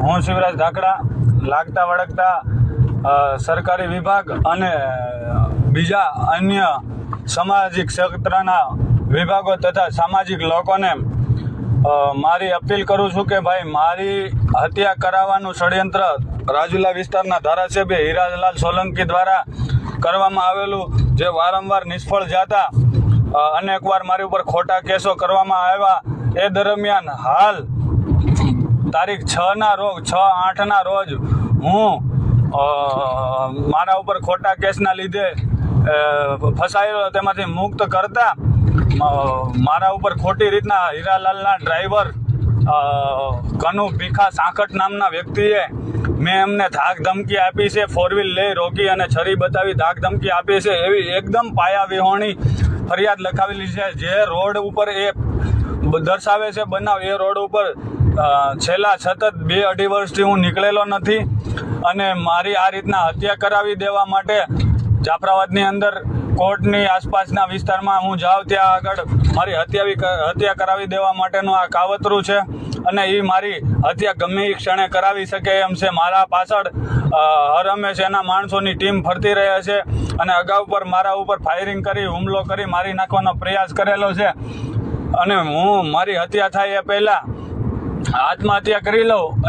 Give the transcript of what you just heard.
હું શિવરાજ ધાકડા લાગતા વળગતા સરકારી વિભાગ અને બીજા અન્ય સામાજિક ક્ષેત્રના વિભાગો તથા સામાજિક લોકોને મારી અપીલ કરું છું કે ભાઈ મારી હત્યા કરાવવાનું ષડયંત્ર રાજુલા વિસ્તારના ધારાસભ્ય હીરાલાલ સોલંકી દ્વારા કરવામાં આવેલું, જે વારંવાર નિષ્ફળ જતા અનેકવાર મારી ઉપર ખોટા કેસો કરવામાં આવ્યા. એ દરમિયાન હાલ તારીખ 6/8ના રોજ હું મારા ઉપર ખોટા કેસના લીધે ફસાયેલો, તેમાંથી મુક્ત કરતા મારા ઉપર ખોટી રીતના હીરાલાલના ડ્રાઈવર કનુ ભીખા સાંકટ નામના વ્યક્તિએ મેં એમને ધાક ધમકી આપી છે. 4 વ્હીલ લઈ રોકી અને છરી બતાવી ધાક ધમકી આપી છે. એવી એકદમ પાયા વિહોણી ફરિયાદ લખાવેલી છે. જે રોડ ઉપર એ દર્શાવે છે બનાવ, એ રોડ ઉપર છેલ્લા સતત 2-2.5 વર્ષથી હું નીકળેલો નથી. અને મારી આ રીતના હત્યા કરાવી દેવા માટે જાફરાબાદની અંદર કોર્ટની આસપાસના વિસ્તારમાં હું જાઉં ત્યાં આગળ મારી હત્યા કરાવી દેવા માટેનું આ કાવતરું છે. અને એ મારી હત્યા ગમે એ ક્ષણે કરાવી શકે એમ છે. મારા પાછળ હર હંમેશ એના માણસોની ટીમ ફરતી રહે છે અને અગાઉ પર મારા ઉપર ફાયરિંગ કરી હુમલો કરી મારી નાખવાનો પ્રયાસ કરેલો છે. અને હું મારી હત્યા થાય એ પહેલાં આત્મહત્યા કરી લઉં